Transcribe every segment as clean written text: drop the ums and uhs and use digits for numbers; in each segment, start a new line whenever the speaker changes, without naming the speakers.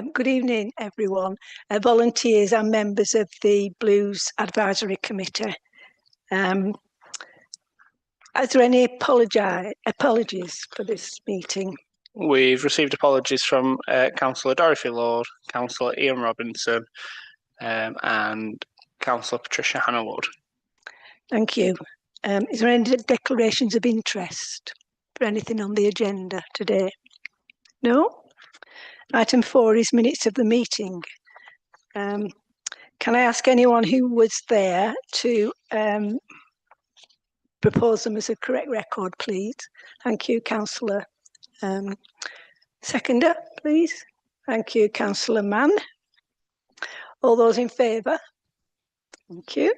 Good evening, everyone. Volunteers and members of the Blues Advisory Committee. Are there any apologies for this meeting?
We've received apologies from Councillor Dorothy Lord, Councillor Ian Robinson, and Councillor Patricia Hannah-Wood.
Thank you. Is there any declarations of interest for anything on the agenda today? No? Item 4 is minutes of the meeting. Can I ask anyone who was there to propose them as a correct record, please? Thank you, Councillor. Seconder, please. Thank you, Councillor Mann. All those in favour? Thank you.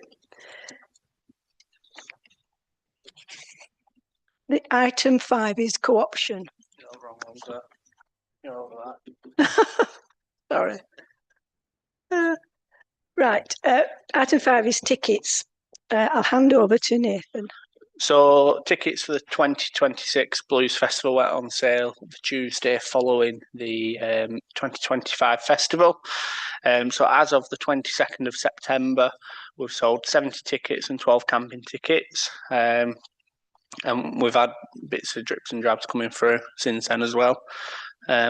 The item 5 is co-option.
You're wrong, sir. You're over that.
Sorry. Right. Item 5 is tickets. I'll hand over to Nathan.
So tickets for the 2026 Blues Festival went on sale the Tuesday following the 2025 festival. So as of the 22nd of September, we've sold 70 tickets and 12 camping tickets. And we've had bits of drips and drabs coming through since then as well,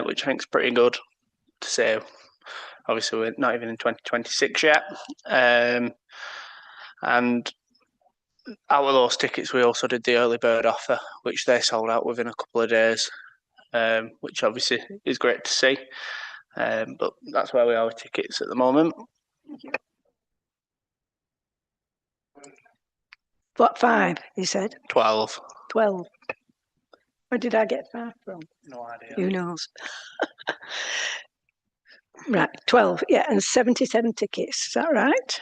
which I think is pretty good to say. Obviously, we're not even in 2026 yet. And out of those tickets, we also did the early bird offer, which they sold out within a couple of days, which obviously is great to see. But that's where we are with tickets at the moment.
What, 5, you said?
12.
12. Where did I get 5 from?
No idea.
Who knows? Right, 12, yeah, and 77 tickets, is that right?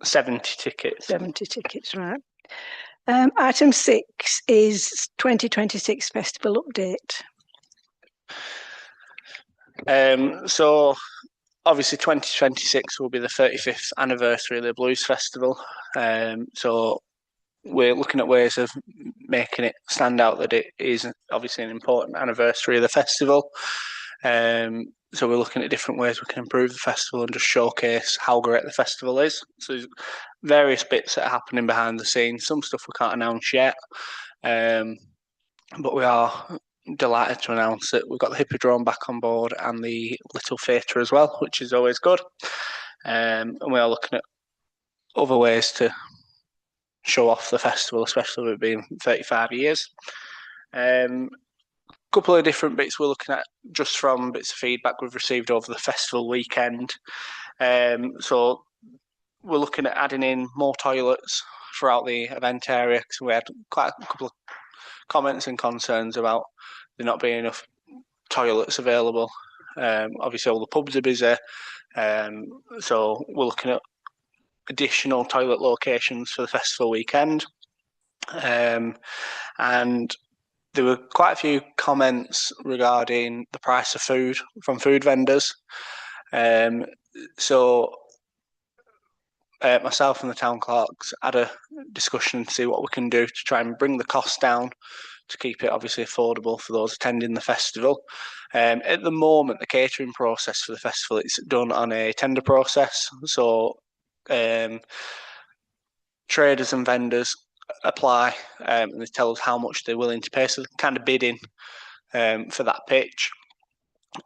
70 tickets.
70 tickets, right. Item 6 is 2026 festival update.
So obviously 2026 will be the 35th anniversary of the Blues Festival. So we're looking at ways of making it stand out that it is obviously an important anniversary of the festival. So we're looking at different ways we can improve the festival and just showcase how great the festival is. So there's various bits that are happening behind the scenes. Some stuff we can't announce yet, but we are delighted to announce that we've got the Hippodrome back on board and the Little Theatre as well, which is always good. And we are looking at other ways to show off the festival, especially with it being 35 years. Couple of different bits we're looking at just from bits of feedback we've received over the festival weekend. So we're looking at adding in more toilets throughout the event area, because we had quite a couple of comments and concerns about there not being enough toilets available. Obviously all the pubs are busy, so we're looking at additional toilet locations for the festival weekend. And there were quite a few comments regarding the price of food from food vendors. So myself and the town clerks had a discussion to see what we can do to try and bring the cost down to keep it obviously affordable for those attending the festival. At the moment, the catering process for the festival is done on a tender process. So traders and vendors apply and they tell us how much they're willing to pay, so kind of bidding for that pitch,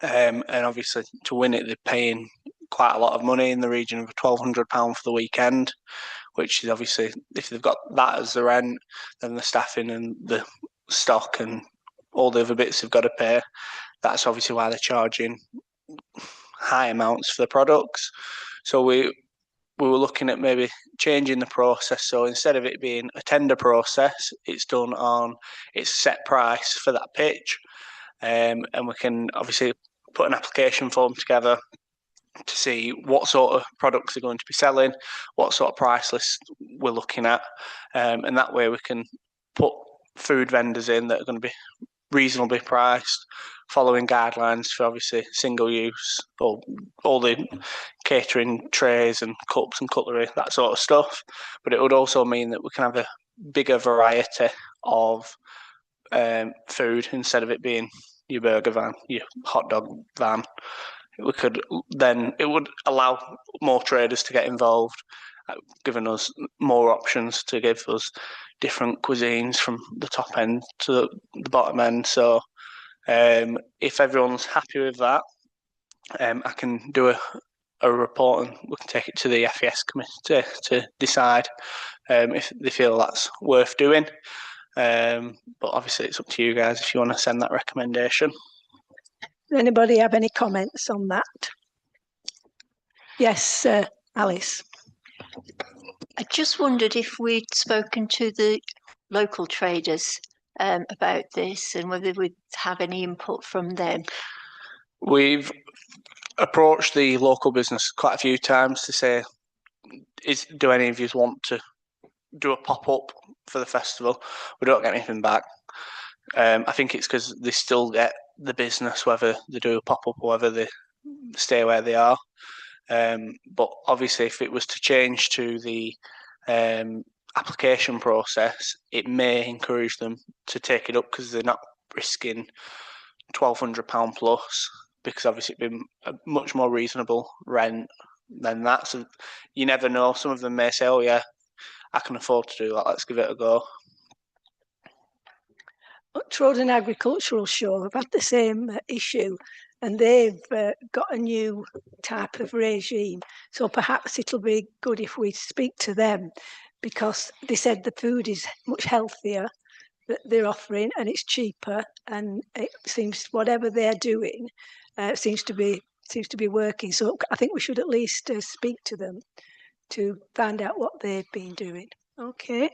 and obviously to win it they're paying quite a lot of money in the region of £1,200 for the weekend, which is obviously, if they've got that as the rent, then the staffing and the stock and all the other bits they've got to pay. That's obviously why they're charging high amounts for the products. So we were looking at maybe changing the process. So instead of it being a tender process, it's done on its set price for that pitch. And we can obviously put an application form together to see what sort of products are going to be selling, what sort of price list we're looking at. And that way we can put food vendors in that are going to be reasonably priced, following guidelines for obviously single use, or all the catering trays and cups and cutlery, that sort of stuff. But it would also mean that we can have a bigger variety of food instead of it being, your burger van, your hot dog van. It would allow more traders to get involved, giving us more options to give us different cuisines from the top end to the bottom end. So if everyone's happy with that, I can do a report and we can take it to the FES committee to decide if they feel that's worth doing. But obviously it's up to you guys if you want to send that recommendation.
Does anybody have any comments on that? Yes, Alice.
I just wondered if we'd spoken to the local traders about this and whether we'd have any input from them.
We've approached the local business quite a few times to say, do any of you want to do a pop-up for the festival? We don't get anything back. I think it's because they still get the business, whether they do a pop-up or whether they stay where they are. But obviously, if it was to change to the application process, it may encourage them to take it up because they're not risking £1,200 plus, because obviously it'd be a much more reasonable rent than that. So you never know. Some of them may say, "Oh yeah, I can afford to do that. Let's give it a go."
Trodden Agricultural Show have had the same issue, and they've got a new type of regime. So perhaps it'll be good if we speak to them, because they said the food is much healthier that they're offering and it's cheaper, and it seems whatever they're doing seems to be working. So I think we should at least speak to them to find out what they've been doing. Okay,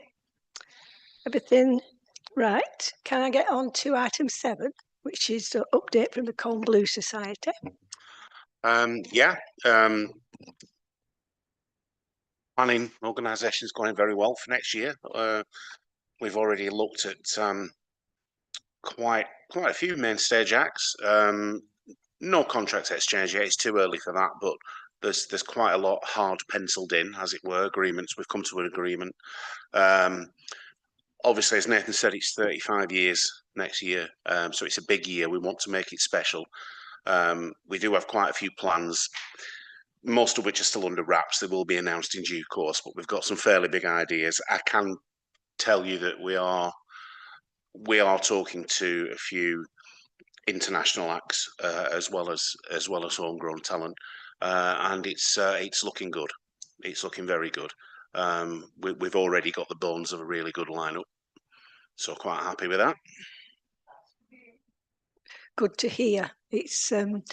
everything right. Can I get on to item 7, which is the update from the Colne Blue Society?
Planning organisation is going very well for next year. We've already looked at quite a few main stage acts. No contracts exchanged yet. It's too early for that, but there's quite a lot hard penciled in, as it were. Agreements. We've come to an agreement. Obviously, as Nathan said, it's 35 years next year, so it's a big year. We want to make it special. We do have quite a few plans, most of which are still under wraps. They will be announced in due course, but we've got some fairly big ideas. I can tell you that we are talking to a few international acts as well as homegrown talent, and it's looking good. It's looking very good. We've already got the bones of a really good lineup, so quite happy with that.
Good to hear. It's when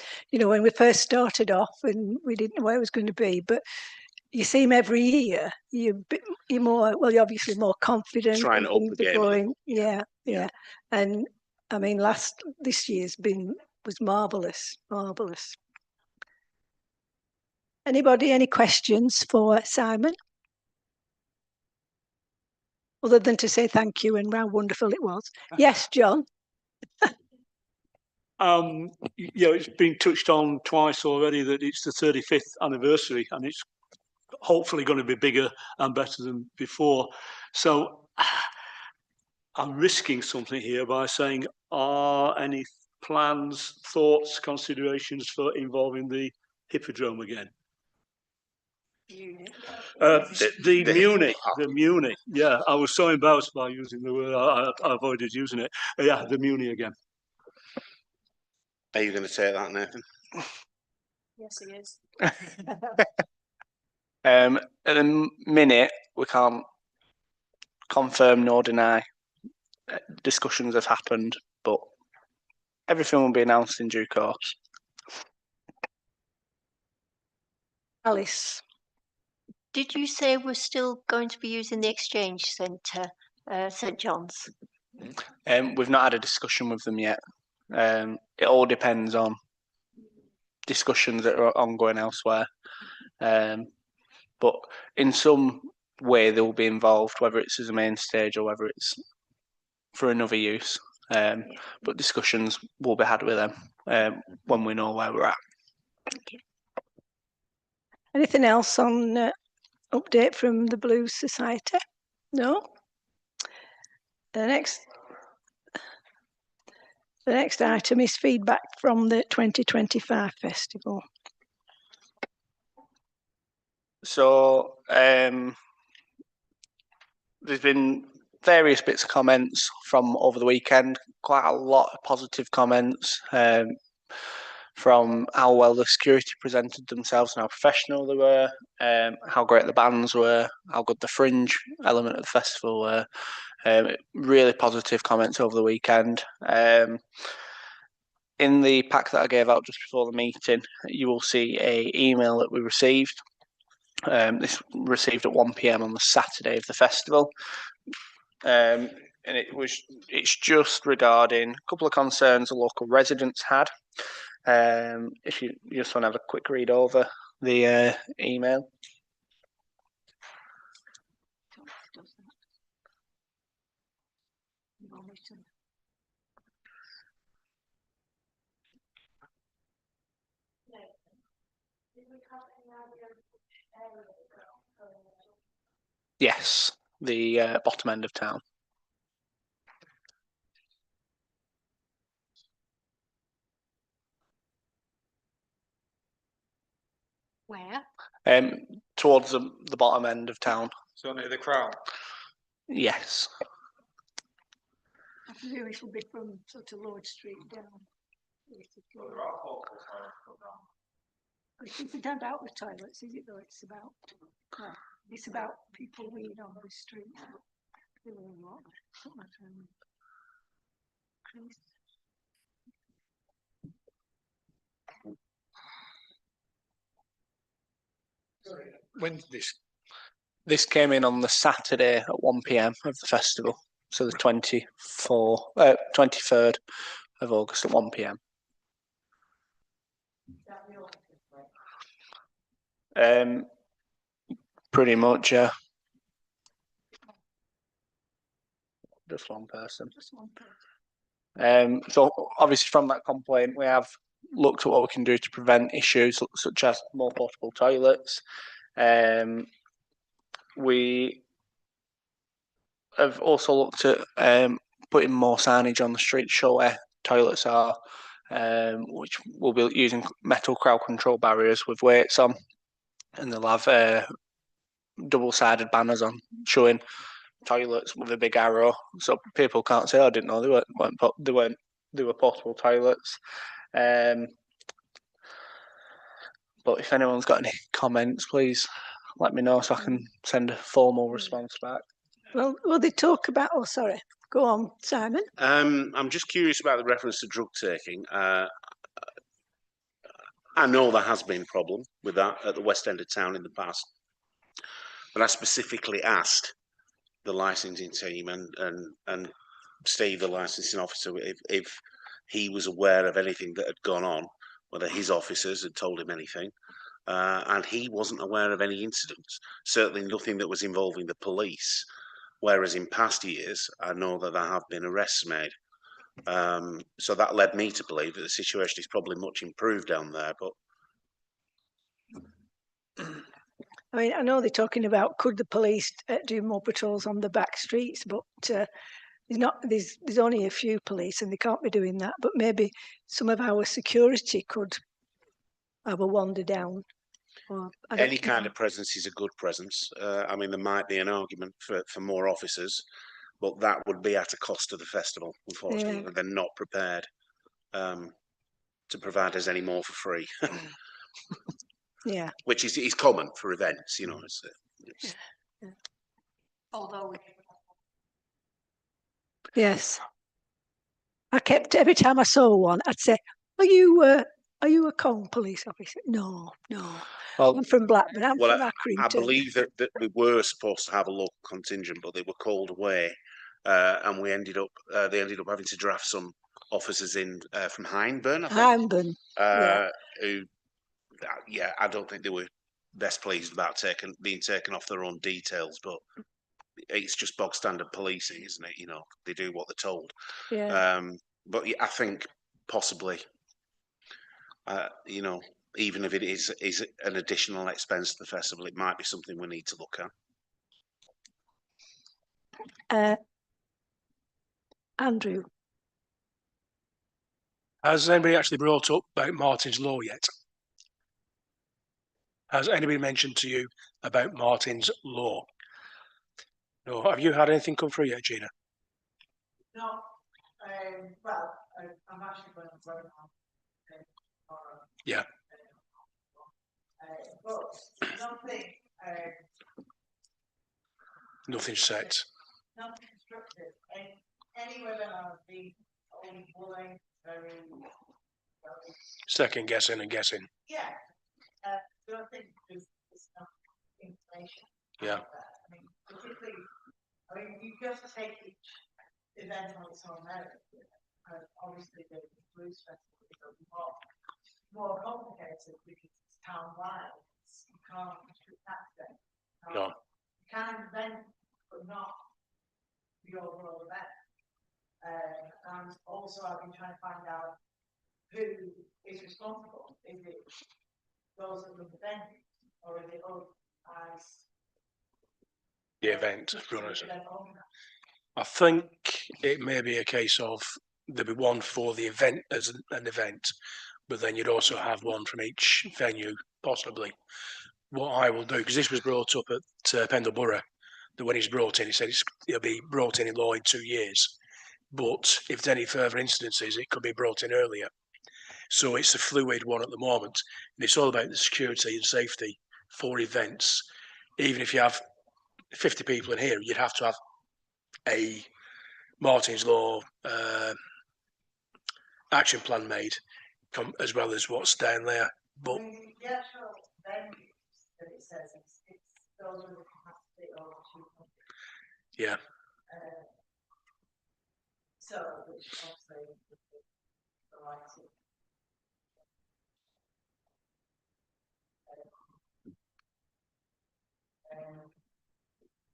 we first started off and we didn't know where it was going to be, but you seem every year you're more, well, you're obviously more confident.
Trying to up the game.
Yeah. And I mean, this year's was marvellous. Anybody, any questions for Simon? Other than to say thank you and how wonderful it was. Yes, John.
It's been touched on twice already that it's the 35th anniversary and it's hopefully going to be bigger and better than before. So I'm risking something here by saying, are any plans, thoughts, considerations for involving the Hippodrome again? The Muni. Yeah, I was so embarrassed by using the word. I avoided using it. Yeah, the Muni again.
Are you going to take that, Nathan?
Yes, he is.
At the minute, we can't confirm nor deny. Discussions have happened, but everything will be announced in due course.
Alice.
Did you say we're still going to be using the Exchange Centre, St John's?
We've not had a discussion with them yet. It all depends on discussions that are ongoing elsewhere. But in some way they will be involved, whether it's as a main stage or whether it's for another use. But discussions will be had with them when we know where we're at.
Thank you. Anything else on update from the Blues Society? No? The next The next item is feedback from the 2025 festival.
So there's been various bits of comments from over the weekend, quite a lot of positive comments from how well the security presented themselves and how professional they were, how great the bands were, how good the fringe element of the festival were. Really positive comments over the weekend. In the pack that I gave out just before the meeting, you will see an email that we received. This received at 1 p.m. on the Saturday of the festival. And it's just regarding a couple of concerns the local residents had. If you just want to have a quick read over the email. Yes, the bottom end of town.
Where?
Towards the bottom end of town.
So near the Crown.
Yes.
I presume it will be from sort of Lord Street down. It's not about the toilets, is it though? It's about it's about people weeing on the street.
When's this?
This came in on the Saturday at 1 p.m. of the festival, so the 23rd of August at 1 p.m. Pretty much, yeah. Just one person. So obviously from that complaint, we have looked at what we can do to prevent issues such as more portable toilets. We have also looked at putting more signage on the street to show where toilets are, which will be using metal crowd control barriers with weights on, and they'll have double-sided banners on showing toilets with a big arrow, so people can't say, "Oh, I didn't know they were portable toilets." But if anyone's got any comments, please let me know so I can send a formal response back.
Well, they talk about. Oh, sorry. Go on, Simon.
I'm just curious about the reference to drug taking. I know there has been a problem with that at the West End of town in the past, but I specifically asked the licensing team and Steve, the licensing officer, if he was aware of anything that had gone on, whether his officers had told him anything, and he wasn't aware of any incidents. Certainly nothing that was involving the police. Whereas in past years, I know that there have been arrests made. So that led me to believe that the situation is probably much improved down there. But
I mean, I know they're talking about could the police do more patrols on the back streets, but there's only a few police and they can't be doing that. But maybe some of our security could have a wander down. Or
any kind of presence is a good presence. I mean, there might be an argument for more officers, but that would be at a cost to the festival. Unfortunately, they're not prepared to provide us any more for free.
Yeah,
which is common for events, you know.
Although
yes. I kept every time I saw one, I'd say, "Are you a Cong police officer?" No.
Well,
I'm from Blackburn. I'm
Well,
from Accrington.
I believe that we were supposed to have a local contingent, but they were called away, and they ended up having to draft some officers in from Hyndburn, I think.
Hyndburn.
Who, I don't think they were best pleased about being taken off their own details, but it's just bog standard policing, isn't it? You know, they do what they're told.
Yeah.
But yeah, I think possibly, you know, even if it is an additional expense to the festival, it might be something we need to look at.
Andrew.
Has anybody actually brought up about Martin's Law yet? Has anybody mentioned to you about Martin's Law? No. Have you had anything come through yet, Gina?
No, well, I'm actually going to vote on tomorrow.
Yeah.
But nothing,
Nothing set.
nothing constructive. Any webinar has been only bullying, very,
Second guessing and guessing.
yeah. Don't think there's enough information.
Yeah.
out there. I mean, particularly, you just take each event on its own merit. Obviously, the blues festival is a lot more complicated because it's town-wide. You can't restrict access.
No.
You can invent, but not the overall event. And also, I've been trying to find out who is responsible. Is it those that run the venue, or is it us
The event runners.
event owners?
I think it may be a case of there'll be one for the event as an event, but then you'd also have one from each venue, possibly. What I will do, because this was brought up at Pendle Borough, that when he's brought in, he said it'll be brought in law in 2 years. But if there's any further incidences, it could be brought in earlier. So it's a fluid one at the moment. And it's all about the security and safety for events. Even if you have 50 people in here, you'd have to have a Martin's Law action plan made, as well as what's down there. But
The actual venues that it says it's those with the capacity over 200.
yeah,
So, which obviously would be the right to.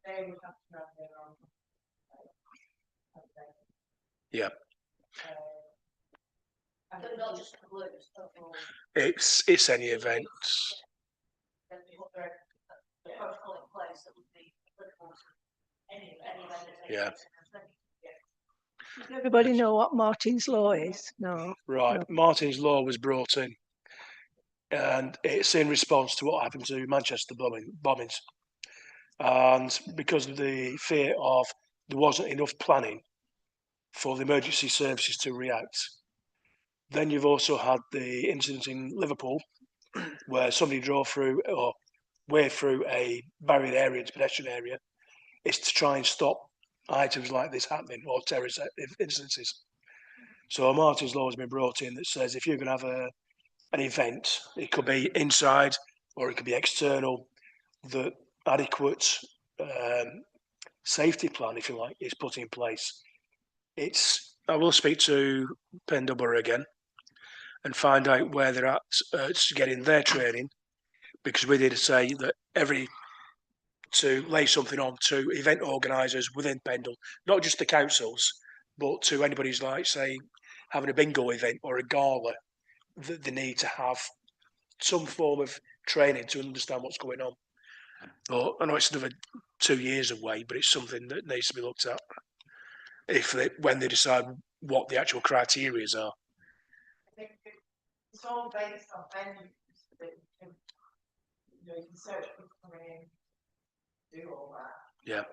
They would have to have their own.
Yeah.
But not just the blues, overall.
it's any event.
Then they put their protocol in place that would be applicable to any event.
Yeah.
Does everybody know what Martin's Law is? No.
Right,
No.
Martin's Law was brought in, and it's in response to what happened to Manchester bombings. And because of the fear of there wasn't enough planning for the emergency services to react. Then you've also had the incident in Liverpool where somebody drove through or waved through a barrier area, pedestrian area. It's to try and stop items like this happening or terrorist incidences. So a Martin's Law has been brought in that says if you're going to have an event, it could be inside or it could be external, that adequate safety plan, if you like, is put in place. I will speak to Pendle Borough again and find out where they're at getting their training, because we did say that to lay something on to event organisers within Pendle, not just the councils, but to anybody who's like, say, having a bingo event or a gala, that they need to have some form of training to understand what's going on. But I know it's another 2 years away, but it's something that needs to be looked at when they decide what the actual criteria are.
I think it's all based on venues that you can search people coming in, do all that.
Yeah.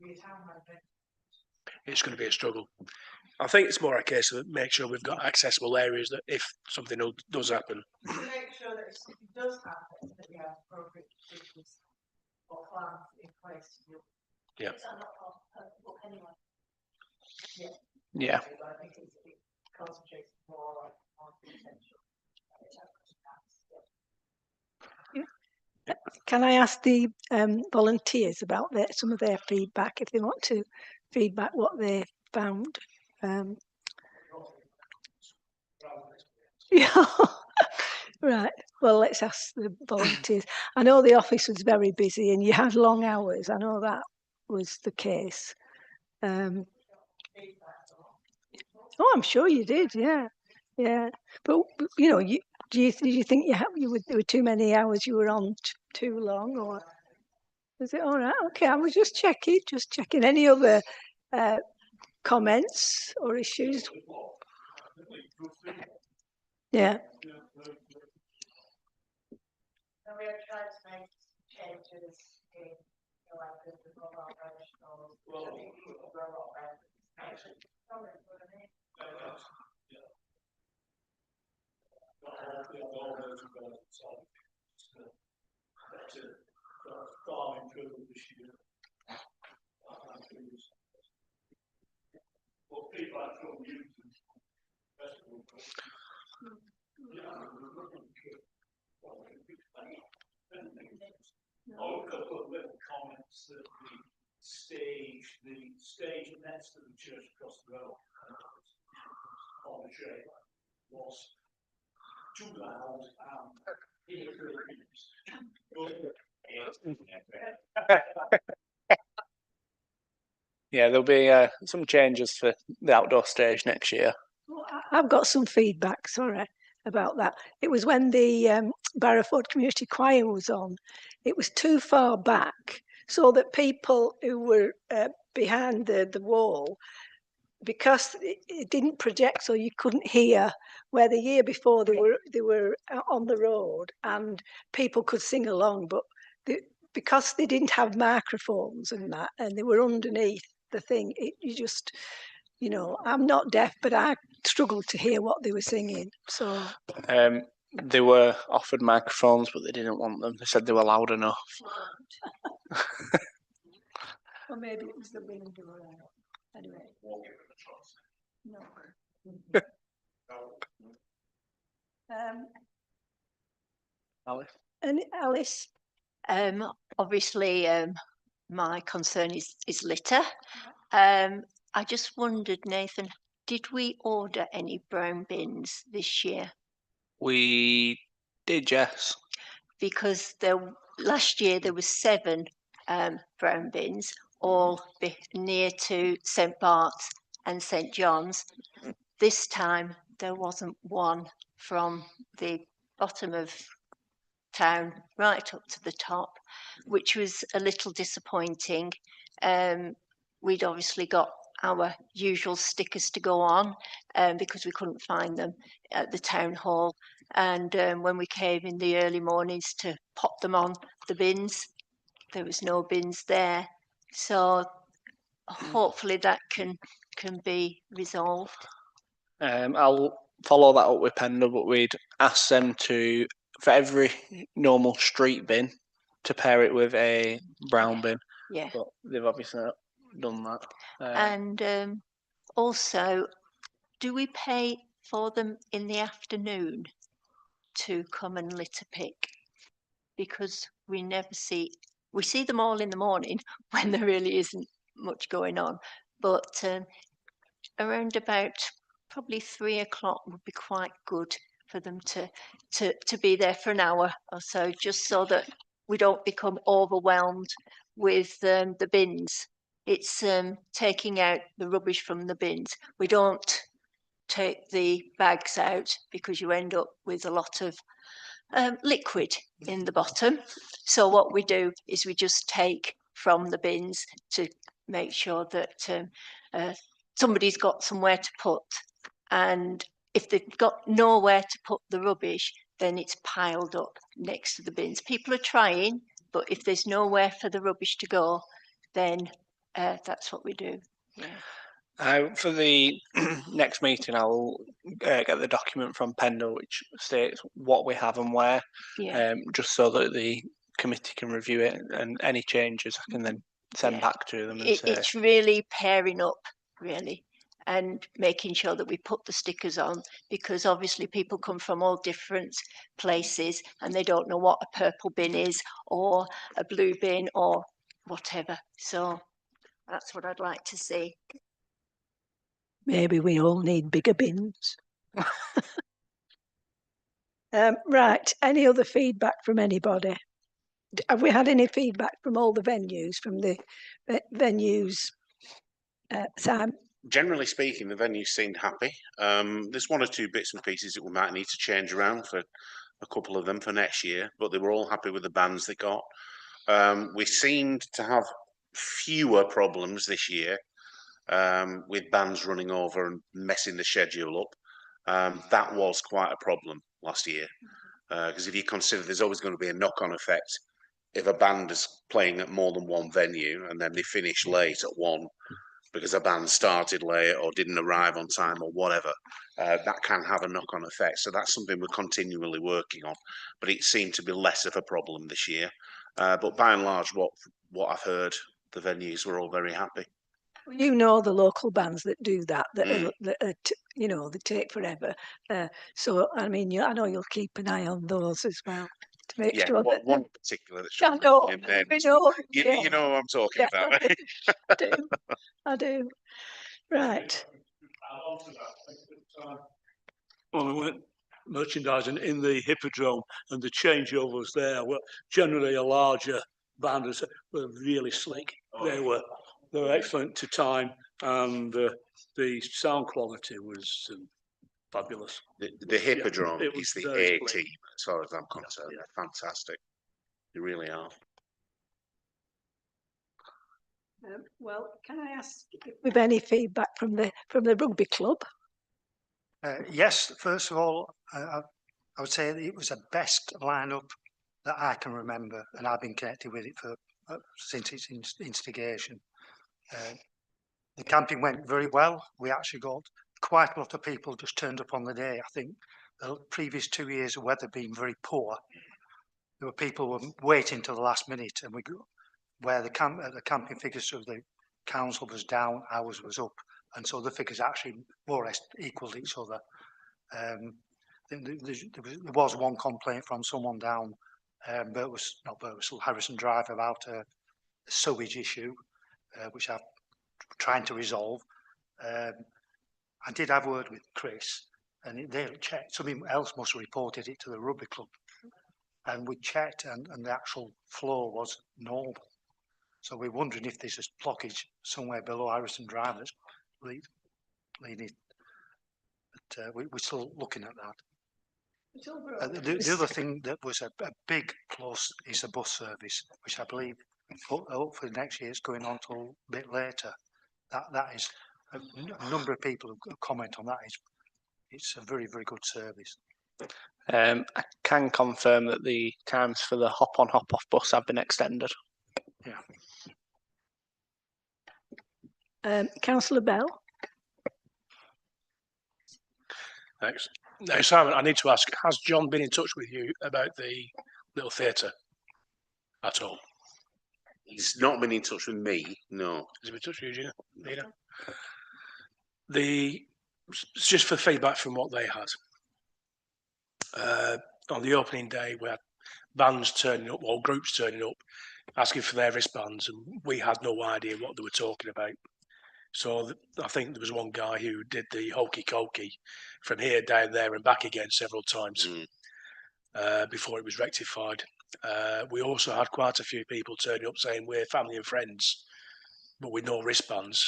Be a town manager.
It's going to be a struggle. I think it's more a case of make sure we've got accessible areas that if something does happen.
To make sure that if something does happen, that you have appropriate procedures or plans in place to do.
Yeah.
Is that not book anyway?
Yeah.
But I think it concentrates more on potential.
Can I ask the volunteers about some of their feedback, if they want to feedback what they found? Yeah. Right. Well, let's ask the volunteers. I know the office was very busy and you had long hours. I know that was the case. Oh, I'm sure you did. Yeah. Yeah. But you know, did you think there were too many hours you were on too long, or was it all right? Okay, I was just checking. Any other comments or issues? Yeah.
And we have tried to make changes in, like the mobile professionals.
I've got little comments that the stage next to the church across the road on the train was too loud and
Yeah, there'll be some changes for the outdoor stage next year.
Well, I've got some feedback, sorry, about that. It was when the Barrowford Community Choir was on. It was too far back, so that people who were behind the wall, because it didn't project, so you couldn't hear. Where the year before they were on the road and people could sing along, but because they didn't have microphones and that, and they were underneath the thing, you just, I'm not deaf, but I struggled to hear what they were singing. So
They were offered microphones, but they didn't want them. They said they were loud enough.
or maybe it was the wind or anyway. No.
Alice?
And Alice,
Obviously, my concern is litter. I just wondered, Nathan, did we order any brown bins this year?
We did, yes.
Because last year there was 7 brown bins, all near to St Bart's and St John's. This time there wasn't one from the bottom of town right up to the top, which was a little disappointing. We'd obviously got our usual stickers to go on because we couldn't find them at the town hall. And when we came in the early mornings to pop them on the bins, there was no bins there. So hopefully that can be resolved.
I'll follow that up with Pendle, but we'd ask them to, for every normal street bin, to pair it with a brown bin.
Yeah.
But they've obviously not done that.
And also, do we pay for them in the afternoon to come and litter pick? Because we see them all in the morning when there really isn't much going on. But around about probably 3 o'clock would be quite good for them to be there for an hour or so, just so that we don't become overwhelmed with the bins. It's taking out the rubbish from the bins. We don't take the bags out because you end up with a lot of liquid in the bottom. So what we do is we just take from the bins to make sure that somebody's got somewhere to put. And if they've got nowhere to put the rubbish, then it's piled up next to the bins. People are trying, but if there's nowhere for the rubbish to go, then that's what we do. Yeah.
For the next meeting, I'll get the document from Pendle which states what we have and where,
Yeah.
just so that the committee can review it, and any changes I can then send back to them and say.
It's really pairing up, really, and making sure that we put the stickers on, because obviously people come from all different places and they don't know what a purple bin is or a blue bin or whatever. So that's what I'd like to see.
maybe we all need bigger bins. Right, any other feedback from anybody? Have we had any feedback from all the venues, from the venues, Sam?
Generally speaking, the venue seemed happy. There's 1 or 2 bits and pieces that we might need to change around for a couple of them for next year, but they were all happy with the bands they got. We seemed to have fewer problems this year with bands running over and messing the schedule up. That was quite a problem last year, because if you consider there's always going to be a knock-on effect if a band is playing at more than one venue and then they finish late at one because a band started late or didn't arrive on time or whatever, that can have a knock-on effect. So that's something we're continually working on, but it seemed to be less of a problem this year. But by and large, what I've heard, the venues were all very happy.
You know the local bands that do that, you know, they take forever. So, I mean, I know you'll keep an eye on those as well to make
Yeah,
sure that.
one particular that
I know,
should be named.
I know.
You know what I'm talking
Yeah,
about.
I do. I do. Right.
Well, we went merchandising in the Hippodrome, and the changeovers there were generally a larger band. Were really slick. They were excellent to time, and the sound quality was fabulous.
The Hippodrome
it was
is the
very
A
slick.
team, as far as I'm concerned.
Yeah.
They're fantastic. They really are.
Well, can I ask with any feedback from the rugby club?
Yes, first of all, I would say that it was the best lineup that I can remember, and I've been connected with it for since its instigation. The camping went very well. We actually got quite a lot of people just turned up on the day. I think the previous 2 years of weather being very poor, there were people were waiting till the last minute, and where the camping figures of the council was down, ours was up, and so the figures actually more or less equaled each other. I think there was one complaint from someone down Harrison Drive about a sewage issue, which I'm trying to resolve. I did have a word with Chris, and they checked. Somebody else must have reported it to the rugby club, and we checked, and the actual floor was normal. So we're wondering if there's a blockage somewhere below Harrison Drive that's leading. But we're still looking at that. The other thing that was a big plus is the bus service, which I believe hopefully next year it's going on till a bit later. That is a number of people who comment on that. It's a very, very good service.
I can confirm that the times for the hop on hop off bus have been extended.
Yeah.
Councillor Bell.
Thanks. Now, Simon, I need to ask, has John been in touch with you about the little theatre at all?
He's not been in touch with me, no.
Has he been in touch with you, Gina? It's just for feedback from what they had. On the opening day, we had bands turning up, or groups turning up, asking for their wristbands, and we had no idea what they were talking about. So I think there was one guy who did the hokey cokey from here down there and back again several times before it was rectified. We also had quite a few people turning up saying we're family and friends, but with no wristbands.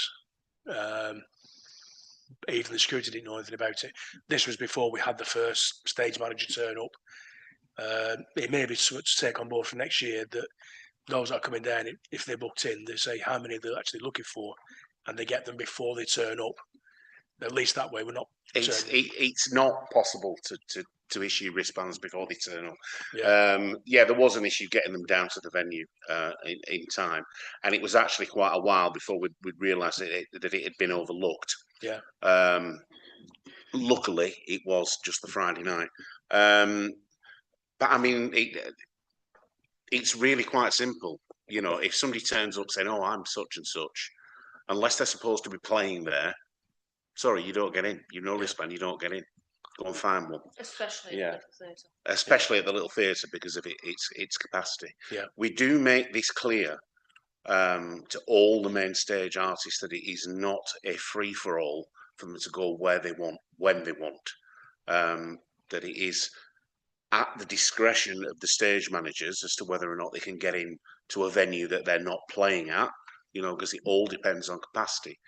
Even the security didn't know anything about it. This was before we had the first stage manager turn up. It may be something to take on board for next year, that those that are coming down, if they're booked in, they say how many they're actually looking for, and they get them before they turn up. At least that way we're not.
It's not possible to issue wristbands before they turn up.
Yeah.
There was an issue getting them down to the venue in time, and it was actually quite a while before we'd realised that it had been overlooked.
Yeah.
Luckily, it was just the Friday night. But I mean, it's really quite simple. You know, if somebody turns up saying, "Oh, I'm such and such," unless they're supposed to be playing there, sorry, you don't get in. You've no wristband, you don't get in. Go and find one.
Especially at the little theatre.
Especially at the little theatre because of its capacity.
Yeah.
We do make this clear to all the main stage artists that it is not a free for all for them to go where they want, when they want. That it is at the discretion of the stage managers as to whether or not they can get in to a venue that they're not playing at, you know, because it all depends on capacity.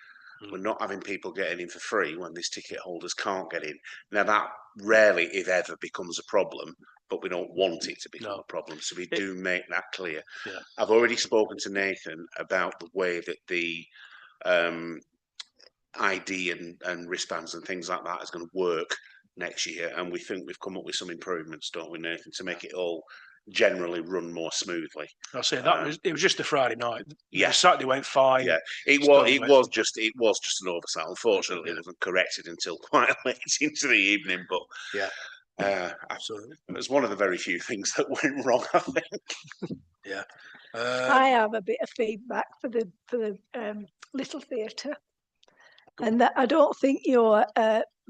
We're not having people getting in for free when these ticket holders can't get in. Now, that rarely, if ever, becomes a problem, but we don't want it to become a problem. So we do make that clear.
Yeah.
I've already spoken to Nathan about the way that the ID and wristbands and things like that is going to work next year, and we think we've come up with some improvements, don't we, Nathan, to make it all generally run more smoothly.
I say that it was just a Friday night.
Yeah.
The Saturday went fine.
Yeah, it
Sunday
was
went-
just an oversight. Unfortunately, it wasn't corrected until quite late into the evening. But
Yeah.
Absolutely, it was one of the very few things that went wrong, I think.
Yeah.
I have a bit of feedback for the Little Theatre, and that I don't think your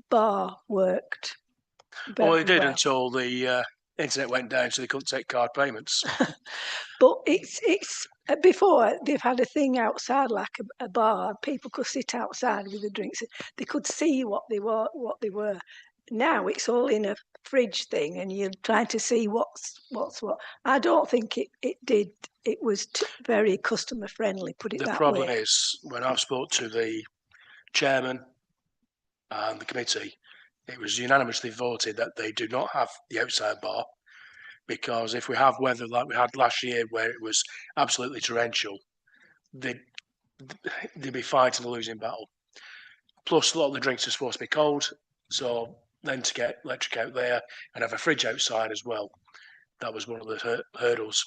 bar worked.
Well, it
very
did
well.
until the internet went down, so they couldn't take card payments.
But it's before they've had a thing outside like a bar. People could sit outside with the drinks. They could see what they were. Now it's all in a fridge thing, and you're trying to see what's what. I don't think it did. It was very customer friendly. Put it
The
that
problem
way.
is when I've spoke to the chairman and the committee, it was unanimously voted that they do not have the outside bar, because if we have weather like we had last year where it was absolutely torrential, they'd be fighting a losing battle. Plus, a lot of the drinks are supposed to be cold, so then to get electric out there and have a fridge outside as well, that was one of the hurdles.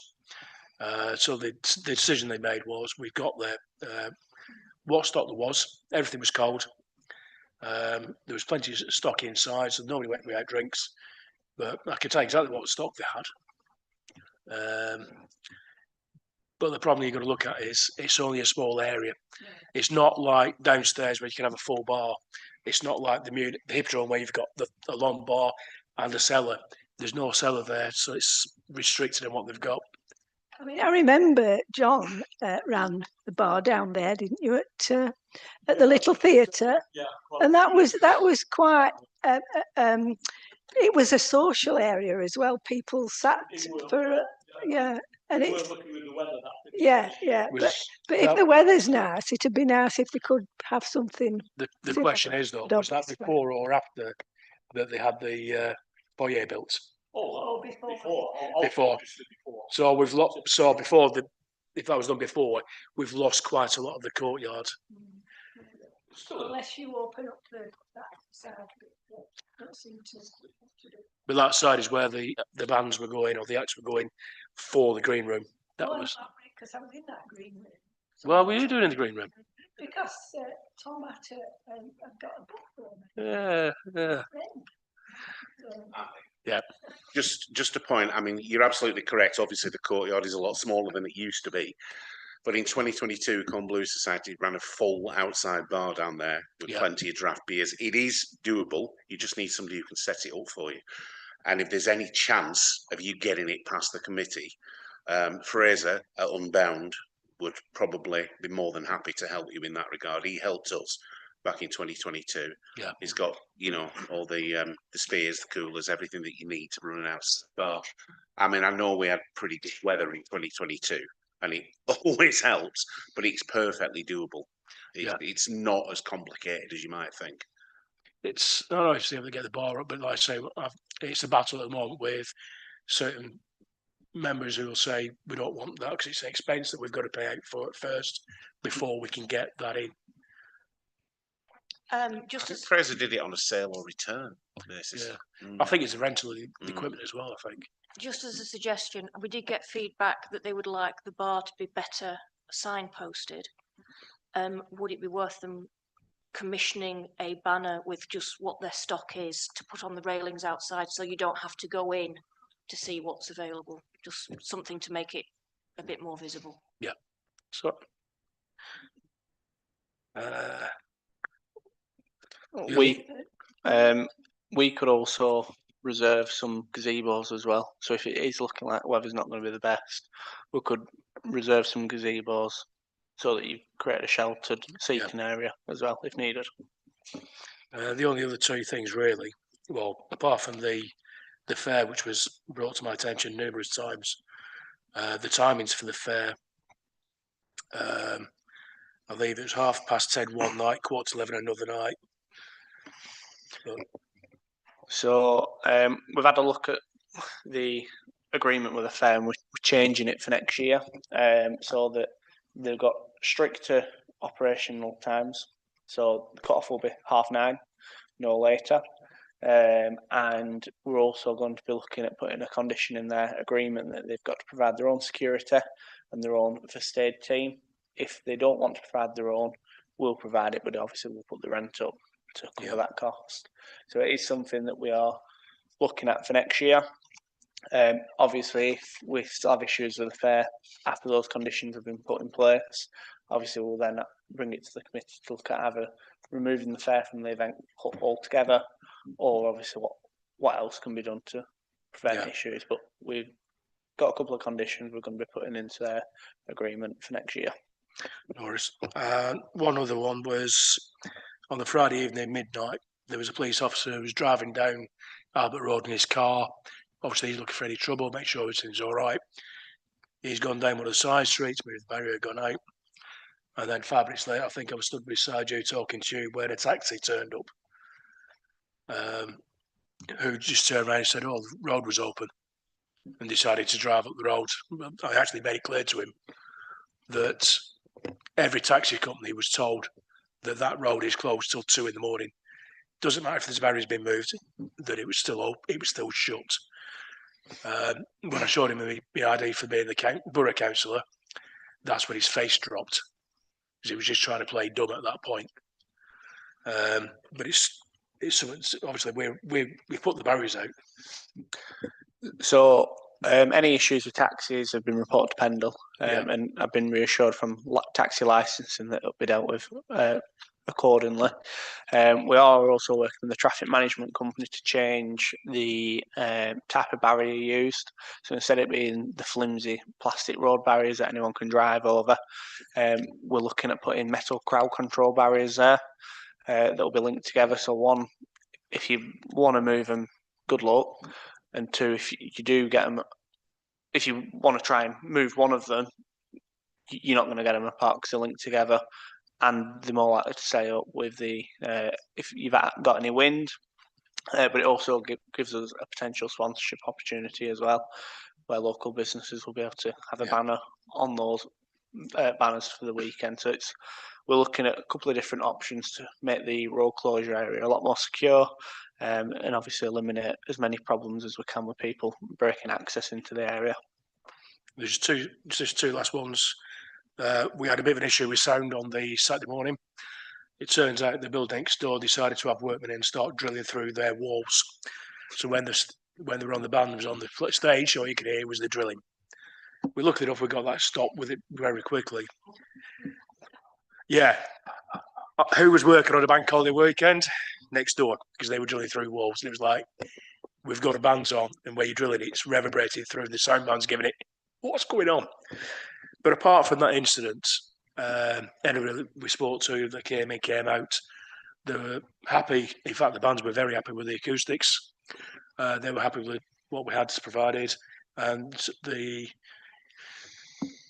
So the decision they made was we got there, what stock there was, everything was cold. There was plenty of stock inside, so nobody went without drinks. But I can tell you exactly what stock they had. But the problem you've got to look at is it's only a small area. It's not like downstairs where you can have a full bar. It's not like the Hippodrome where you've got a long bar and a cellar. There's no cellar there, so it's restricted in what they've got.
I mean, I remember John ran the bar down there, didn't you, at the Little Theatre?
Yeah.
And that was quite. It was a social area as well. People sat for and it's yeah. But if the weather's nice, it'd be nice if we could have something.
The question is though, was that
Dogs.
before or after that they had the foyer built? Before. So we've lost. So before if that was done before, we've lost quite a lot of the courtyard.
Unless you open up that side, don't seem to.
But that side is where the bands were going or the acts were going for the green room. That was.
Because I was in that green room.
Well, what were you doing in the green room?
Because Tom had to I've got a book for me.
Yeah.
So,
Just a point. I mean, you're absolutely correct. Obviously, the courtyard is a lot smaller than it used to be. But in 2022, Corn Blue Society ran a full outside bar down there with plenty of draft beers. It is doable. You just need somebody who can set it up for you. And if there's any chance of you getting it past the committee, Fraser at Unbound would probably be more than happy to help you in that regard. He helped us back in 2022.
Yeah.
He's got, all the spheres, the coolers, everything that you need to run an outside bar. I mean, I know we had pretty good weather in 2022. And it always helps, but it's perfectly doable. It's not as complicated as you might think.
I don't know if they get the bar up, but like I say, it's a battle at the moment with certain members who will say we don't want that because it's an expense that we've got to pay out for it first before we can get that in.
I think Fraser did it on a sale or return basis.
Yeah. I think it's a rental of the equipment as well, I think.
Just as a suggestion, we did get feedback that they would like the bar to be better signposted. Would it be worth them commissioning a banner with just what their stock is to put on the railings outside so you don't have to go in to see what's available? Just something to make it a bit more visible.
Yeah. So
we could also reserve some gazebos as well. So if it is looking like weather's not going to be the best, we could reserve some gazebos so that you create a sheltered seating area as well if needed.
The only other two things really, well, apart from the fair, which was brought to my attention numerous times, the timings for the fair, I believe it was 10:30 one night, 11:15 another night.
So we've had a look at the agreement with the fair and we're changing it for next year so that they've got stricter operational times. So the cut-off will be 9:30, no later. and we're also going to be looking at putting a condition in their agreement that they've got to provide their own security and their own first aid team. If they don't want to provide their own, we'll provide it, but obviously we'll put the rent up to cover that cost. So it is something that we are looking at for next year. Obviously, if we still have issues with the fair after those conditions have been put in place, obviously we'll then bring it to the committee to look at either removing the fair from the event altogether, or obviously what else can be done to prevent issues. But we've got a couple of conditions we're going to be putting into their agreement for next year.
Norris. One other one was on the Friday evening, midnight, there was a police officer who was driving down Albert Road in his car. Obviously, he's looking for any trouble, make sure everything's all right. He's gone down one of the side streets where the barrier had gone out. And then 5 minutes later, I think I was stood beside you talking to you when a taxi turned up, who just turned around and said, oh, the road was open, and decided to drive up the road. I actually made it clear to him that every taxi company was told that that road is closed till 2 in the morning. Doesn't matter if this barrier's been moved, that it was still open, it was still shut. When I showed him my ID for being the borough councillor, that's when his face dropped, because he was just trying to play dumb at that point. But it's something. Obviously, we've put the barriers out.
So any issues with taxis have been reported to Pendle, and I've been reassured from taxi licensing that it'll be dealt with accordingly. We are also working with the traffic management company to change the type of barrier used. So instead of it being the flimsy plastic road barriers that anyone can drive over, we're looking at putting metal crowd control barriers there that will be linked together. So one, if you want to move them, good luck. And two, if you do get them, if you want to try and move one of them, you're not going to get them apart because they're linked together, and they're more likely to stay up with the if you've got any wind. But it also gives us a potential sponsorship opportunity as well, where local businesses will be able to have a banner on those banners for the weekend. So we're looking at a couple of different options to make the road closure area a lot more secure, and obviously eliminate as many problems as we can with people breaking access into the area.
There's just two last ones. We had a bit of an issue with sound on the Saturday morning. It turns out the building next door decided to have workmen in and start drilling through their walls. So when they were on the band was on the stage, all you could hear was the drilling. We looked it up, we got that stopped with it very quickly. Yeah. Who was working on a bank holiday weekend? Next door, because they were drilling through walls. And it was like, we've got a band on, and where you're drilling it, it's reverberating through, the sound band's giving it, what's going on? But apart from that incident, anybody we spoke to that came out, they were happy. In fact, the bands were very happy with the acoustics. They were happy with what we had provided, and the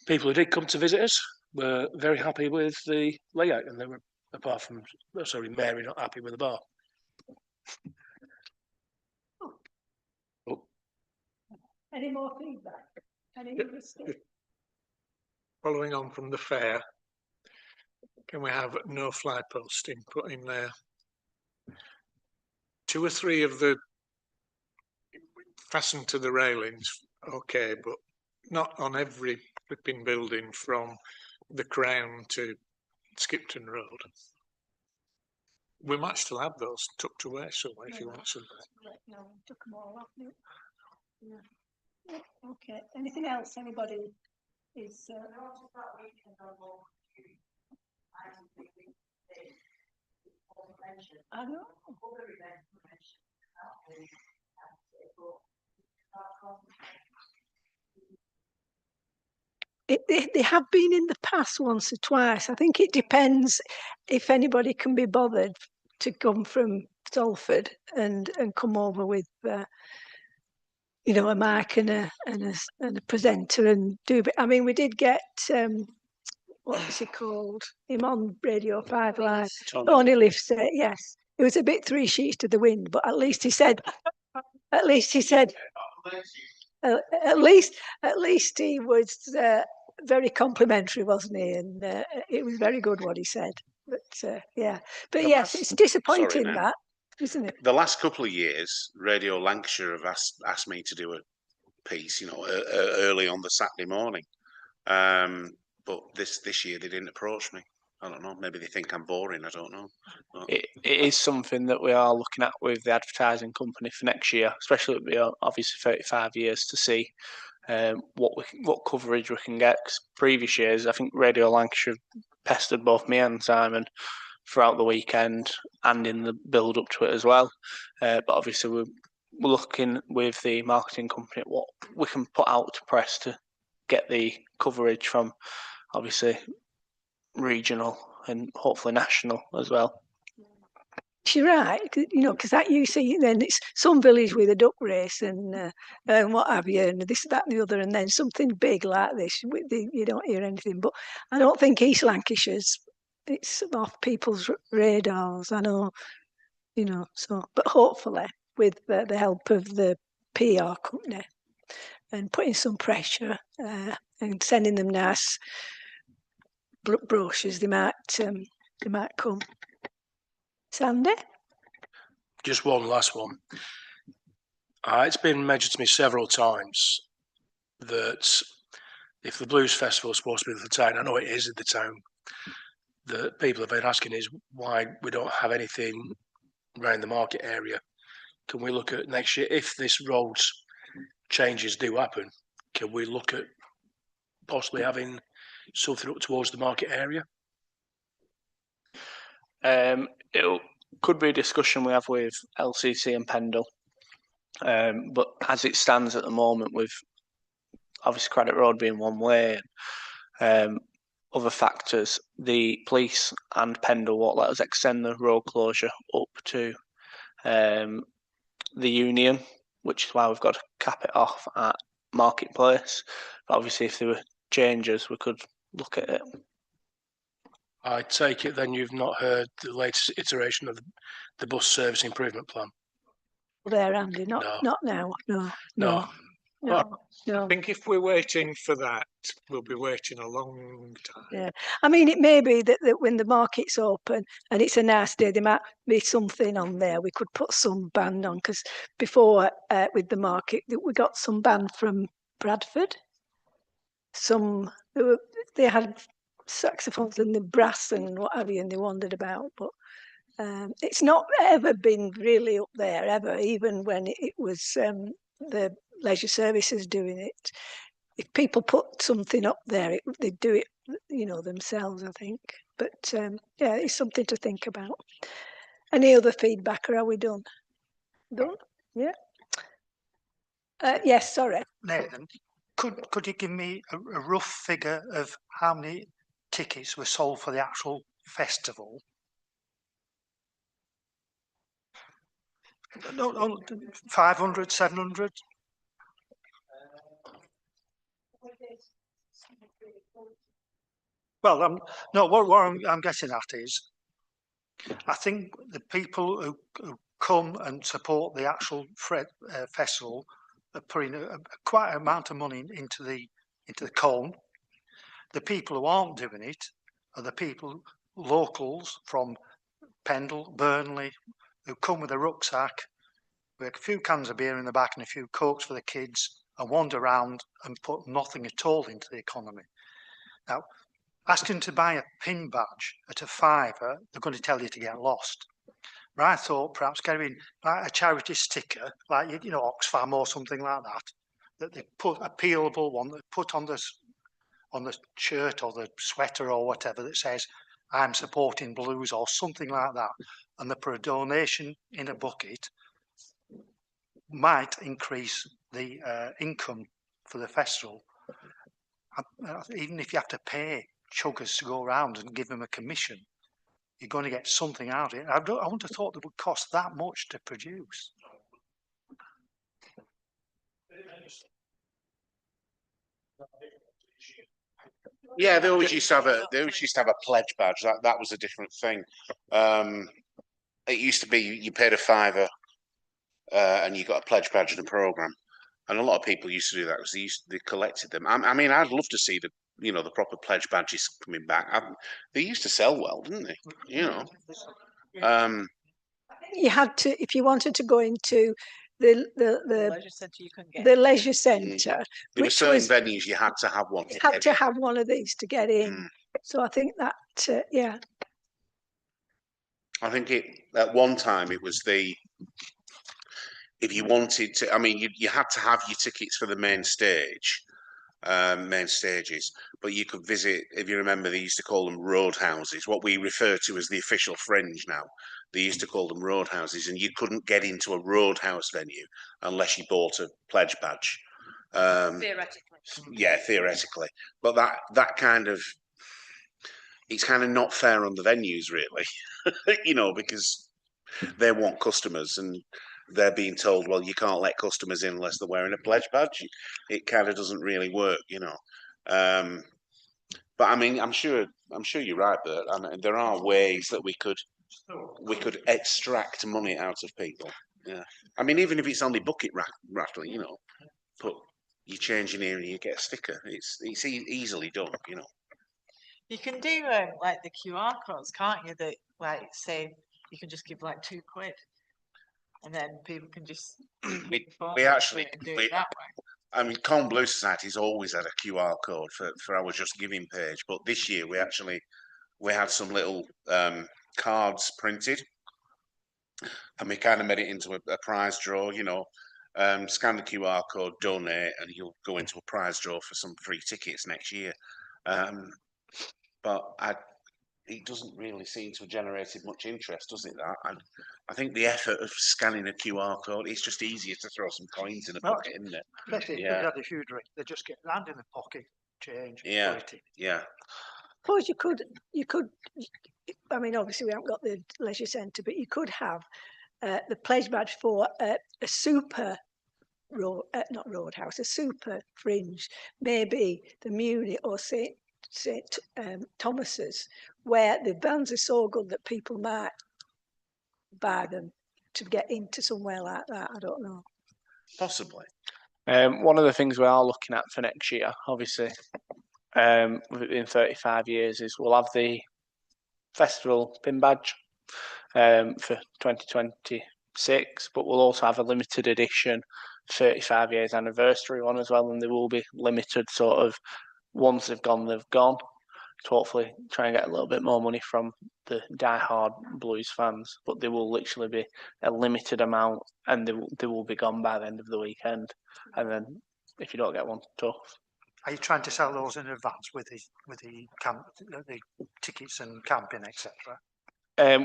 people who did come to visit us were very happy with the layout, and they were, apart from, Mary not happy with the bar.
Any more feedback?
Following on from the fair, can we have no fly posting put in there? 2 or 3 of the fastened to the railings, okay, but not on every flipping building from the Crown to Skipton Road. We might still have those tucked away somewhere if you want some.
No, took them all off. Yeah. Okay. Anything else? Anybody is? I know. They have been in the past once or twice. I think it depends if anybody can be bothered to come from Salford and come over with a mic and a presenter and do. I mean, we did get what was he called? Him on Radio 5 Live. Tony Lifset, yes. It was a bit 3 sheets to the wind, but at least he said. At least he was very complimentary, wasn't he? And it was very good what he said. But yeah, but yes, it's disappointing that. isn't it?
The last couple of years, Radio Lancashire have asked me to do a piece, early on the Saturday morning. But this year they didn't approach me. I don't know. Maybe they think I'm boring. I don't know.
It is something that we are looking at with the advertising company for next year, especially with obviously 35 years, to see what coverage we can get. 'Cause previous years, I think Radio Lancashire pestered both me and Simon throughout the weekend and in the build up to it as well. But obviously we're looking with the marketing company at what we can put out to press to get the coverage from obviously regional and hopefully national as well.
You're right, because that you see, then it's some village with a duck race and what have you, and this, that, and the other, and then something big like this, you don't hear anything. But I don't think East Lancashire's, it's off people's radars. I know, so, but hopefully with the help of the PR company and putting some pressure and sending them nice brochures, they might come. Sandy?
Just one last one. It's been mentioned to me several times that if the Blues Festival is supposed to be in the town, I know it is in the town, that people have been asking is why we don't have anything around the market area. Can we look at next year, if this roads changes do happen, can we look at possibly having something up towards the market area?
It could be a discussion we have with LCC and Pendle, but as it stands at the moment, with obviously Craddock Road being one way, other factors, the police and Pendle won't let us extend the road closure up to the Union, which is why we've got to cap it off at Marketplace. But obviously, if there were changes, we could look at it.
I take it then you've not heard the latest iteration of the bus service improvement plan?
There, Andy, not now. No.
I think if we're waiting for that, we'll be waiting a long time.
Yeah, I mean, it may be that when the market's open and it's a nice day, there might be something on there. We could put some band on, because before with the market, we got some band from Bradford. They had saxophones and the brass and what have you, and they wandered about. But it's not ever been really up there ever, even when it was the leisure services doing it. If people put something up there, they do it, themselves, I think. But yeah, it's something to think about. Any other feedback, or are we done? Done? Yeah. Yes, sorry.
Nathan, could you give me a rough figure of how many tickets were sold for the actual festival? No, 500, 700? Well, no, what I'm getting at is, I think the people who come and support the actual festival are putting quite an amount of money into the Colne. The people who aren't doing it are the people, locals from Pendle, Burnley, who come with a rucksack, with a few cans of beer in the back and a few cokes for the kids, and wander around and put nothing at all into the economy. Now, asking to buy a pin badge at a £5, they're going to tell you to get lost. But I thought perhaps getting a charity sticker, like Oxfam or something like that they put a peelable one that put on the shirt or the sweater or whatever that says I'm supporting Blues or something like that, and they put a donation in a bucket, might increase the income for the festival. Even if you have to pay chuggers to go around and give them a commission, you're going to get something out of it. I wouldn't have thought it would cost that much to produce.
Yeah, they always used to have a pledge badge. That was a different thing. It used to be you paid a £5 and you got a pledge badge in a programme, and a lot of people used to do that because they collected them. I mean, I'd love to see the proper pledge badges coming back. They used to sell well, didn't they?
you had to, if you wanted to go into the
Leisure centre you couldn't get.
the leisure centre,
There were
which
certain
was
venues you had to have one.
you had to have one of these to get in.
Mm.
So I think that yeah,
I think at one time it was if you wanted to, I mean, you had to have your tickets for the main stage, main stages, but you could visit, if you remember, they used to call them roadhouses, what we refer to as the official fringe now. They used to call them roadhouses, and you couldn't get into a roadhouse venue unless you bought a pledge badge.
Theoretically.
Yeah, theoretically, but that kind of, it's kind of not fair on the venues, really, you know, because they want customers and they're being told, well, you can't let customers in unless they're wearing a pledge badge. It kind of doesn't really work, you know. But I mean, I'm sure you're right, Bert. And there are ways that we could extract money out of people. Yeah, I mean, even if it's only bucket rattling, you know, put you change in here and you get a sticker. It's easily done, you know.
You can do like the QR codes, can't you? That like say you can just give like £2, and then people can just
we actually
and do it that way.
I mean, Colne Blue Society's always had a QR code for our Just Giving page, but this year we had some little cards printed, and we kind of made it into a prize draw. You know, scan the QR code, donate, and you'll go into a prize draw for some free tickets next year. But it doesn't really seem to have generated much interest, does it? That I think the effort of scanning a QR code, it's just easier to throw some coins in a bucket, isn't it?
Especially if
Yeah.
they've had a few drink, they just get hand in the pocket, change.
Yeah.
put it in.
Yeah.
suppose you could. I mean, obviously we haven't got the leisure centre, but you could have the pledge badge for a super not roadhouse, a super fringe, maybe the Munich or St Thomas's, where the bands are so good that people might buy them to get into somewhere like that. I don't know.
Possibly.
One of the things we are looking at for next year, obviously, with it being 35 years, is we'll have the festival pin badge for 2026, but we'll also have a limited edition 35 years anniversary one as well, and they will be limited sort of once they've gone, to hopefully try and get a little bit more money from the die-hard blues fans, but they will literally be a limited amount, and they will be gone by the end of the weekend. And then if you don't get one, tough.
Are you trying to sell those in advance with the tickets and camping, etc.?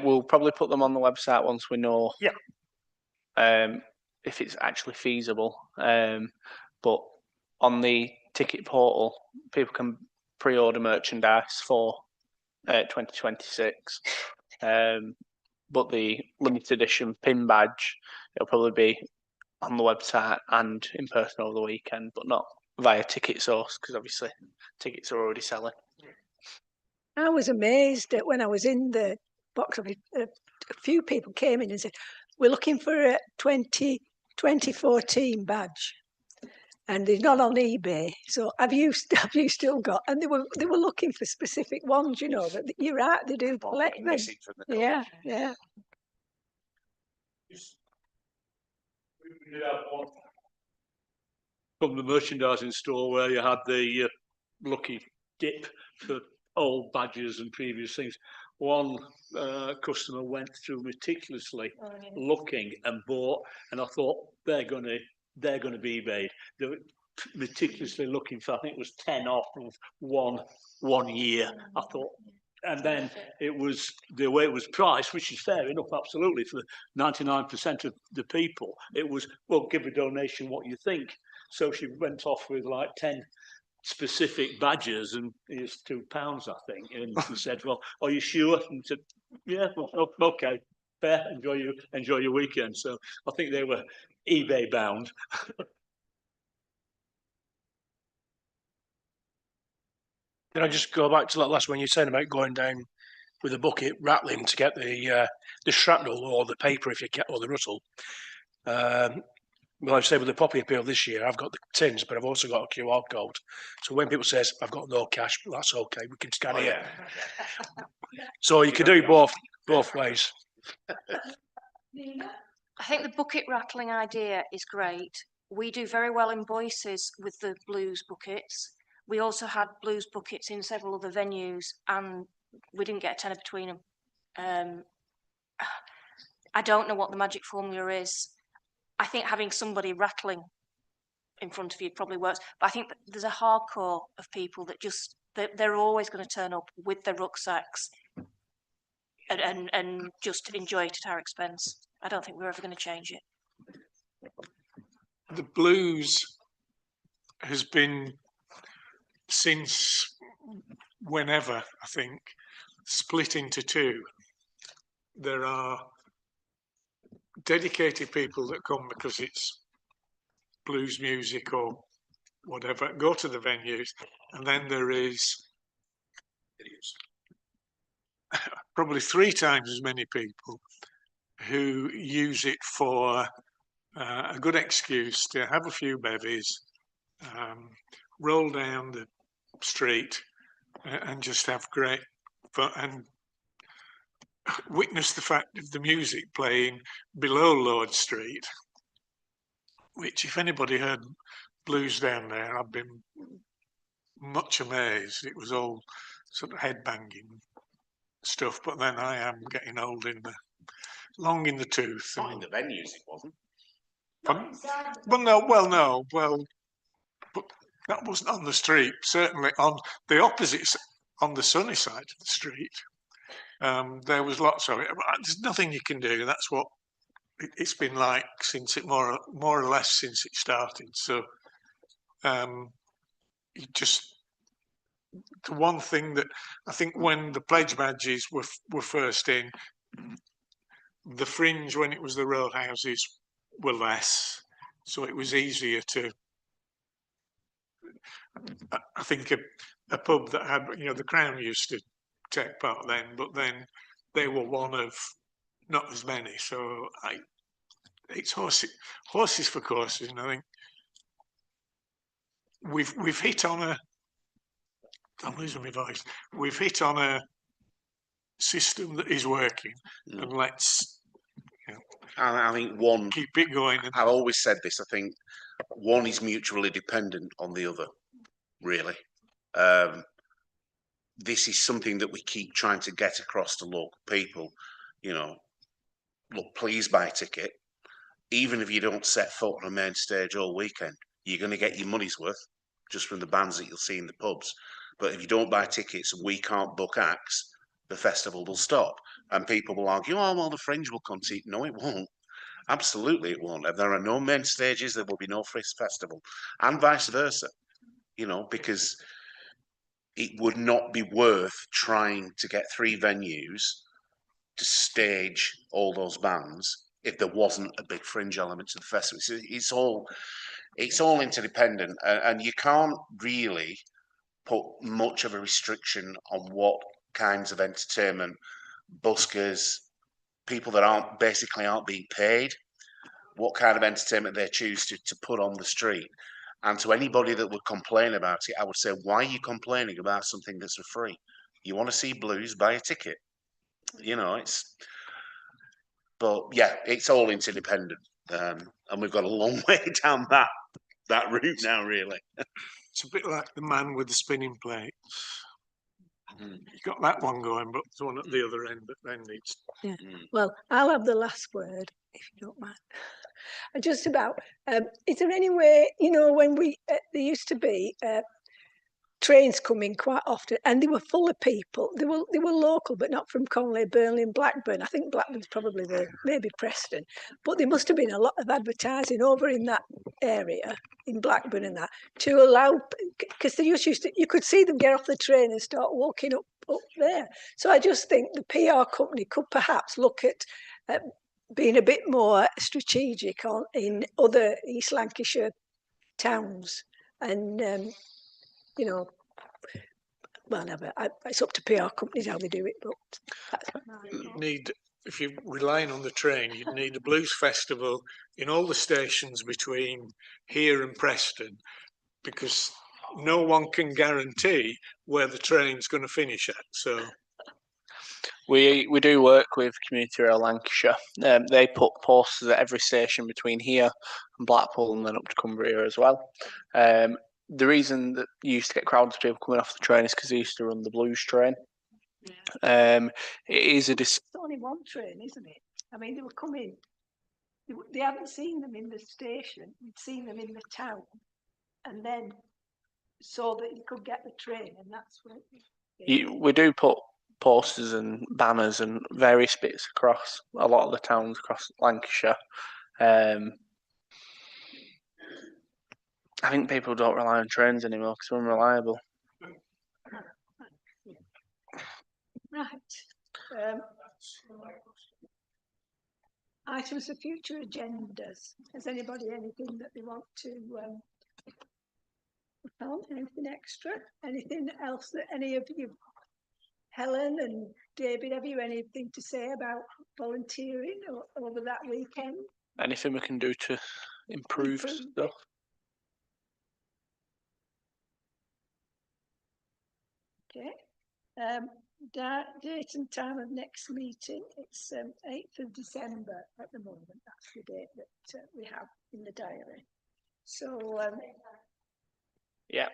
We'll probably put them on the website once we know.
Yeah.
If it's actually feasible. But on the ticket portal, people can pre-order merchandise for 2026. But the limited edition pin badge, it'll probably be on the website and in person over the weekend, but not via Ticket Source, because obviously tickets are already selling.
I was amazed at when I was in the box office, a few people came in and said, we're looking for a 2014 badge. And they're not on eBay. So have you still got? And they were looking for specific ones, you know. But you're right, they do collect them. Yeah, yeah.
We did have one from the merchandising store where you had the lucky dip for old badges and previous things. One customer went through meticulously looking and bought, and I thought they're going to be eBayed. They were meticulously looking for, I think it was 10 off of one year. I thought, and then it was the way it was priced, which is fair enough, absolutely, for 99% of the people. It was, well, give a donation what you think. So she went off with like 10 specific badges, and it's £2, I think. And she said, well, are you sure? And said, yeah, well, okay, fair, enjoy your weekend. So I think they were eBay bound.
Can I just go back to that last one you're saying about going down with a bucket rattling to get the shrapnel or the paper if you get, or the rustle? Well, I've said with the poppy appeal this year, I've got the tins, but I've also got a QR code. So when people says I've got no cash, that's okay. We can scan it. So you can do both ways.
I think the bucket rattling idea is great. We do very well in Boyce's with the blues buckets. We also had blues buckets in several other venues, and we didn't get a tenner between them. I don't know what the magic formula is. I think having somebody rattling in front of you probably works, but I think that there's a hardcore of people that just they're always going to turn up with their rucksacks and just enjoy it at our expense. I don't think we're ever going to change it.
The blues has been, since whenever, I think, split into two. There are dedicated people that come because it's blues music or whatever, go to the venues, and then there is probably 3 times as many people who use it for a good excuse to have a few bevies, roll down the street and just have great fun and witness the fact of the music playing below Lord Street, which if anybody heard blues down there, I've been much amazed. It was all sort of headbanging stuff, but then I am getting old long in the tooth.
Not in the venues, it wasn't.
Well, but that wasn't on the street. Certainly on the opposite, on the sunny side of the street, there was lots of it. There's nothing you can do. That's what it's been like since it more or less since it started. So, you just the one thing that I think when the pledge badges were first in, the fringe when it was the roadhouses were less, so it was easier to. I think a pub that had, the Crown used to take part then, but then they were one of not as many. So it's horses for courses, and I think we've hit on a. I'm losing my voice. We've hit on a system that is working, and let's.
I think one
keep it going.
I've always said this. I think one is mutually dependent on the other. Really, this is something that we keep trying to get across to local people. Look, please buy a ticket. Even if you don't set foot on a main stage all weekend, you're going to get your money's worth just from the bands that you'll see in the pubs. But if you don't buy tickets and we can't book acts, the festival will stop. And people will argue, oh, well, the Fringe will continue. No, it won't. Absolutely, it won't. If there are no main stages, there will be no festival, and vice versa. Because it would not be worth trying to get 3 venues to stage all those bands if there wasn't a big fringe element to the festival. It's all interdependent, and you can't really put much of a restriction on what kinds of entertainment buskers, people that aren't being paid, what kind of entertainment they choose to put on the street. And to anybody that would complain about it, I would say, why are you complaining about something that's for free? You want to see blues, buy a ticket. But yeah, it's all interdependent. And we've got a long way down that route now, really.
It's a bit like the man with the spinning plates. You got that one going, but there's one at the other end that then needs.
Yeah. Well, I'll have the last word, if you don't mind. Just about, is there any way, when there used to be trains coming quite often, and they were full of people. They were local, but not from Conley, Burnley, and Blackburn. I think Blackburn's probably there, maybe Preston. But there must have been a lot of advertising over in that area, in Blackburn and that, to allow, because they used to, you could see them get off the train and start walking up there. So I just think the PR company could perhaps look at being a bit more strategic in other East Lancashire towns, and it's up to PR companies how they do it, but that's
if you're relying on the train, you'd need a blues festival in all the stations between here and Preston, because no one can guarantee where the train's going to finish at. So
We do work with Community Rail Lancashire. They put posters at every station between here and Blackpool and then up to Cumbria as well. The reason that you used to get crowds of people coming off the train is because they used to run the Blues train. It is a
It's only one train, isn't it? I mean, they were coming. They haven't seen them in the station. You'd seen them in the town, and then so that you could get the train, and that's when.
we do put posters and banners and various bits across a lot of the towns across Lancashire. I think people don't rely on trains anymore because they're unreliable.
Right. Items for future agendas. Has anybody anything that they want to put on? Anything extra? Anything else that any of you, Helen and David, have you anything to say about volunteering over that weekend?
Anything we can do to improve stuff?
Okay. Date and time of next meeting. It's 8th of December at the moment. That's the date that we have in the diary. So
Yeah.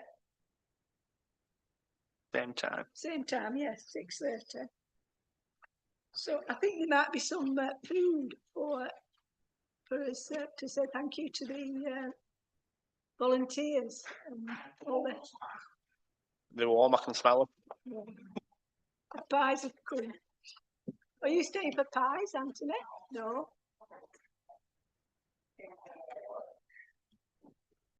Same time.
Same time, yes, 6:30. So I think there might be some food for us to say thank you to the volunteers and all the.
They're warm. I can smell
Yeah. The pies are good. Are you staying for pies, Anthony? No.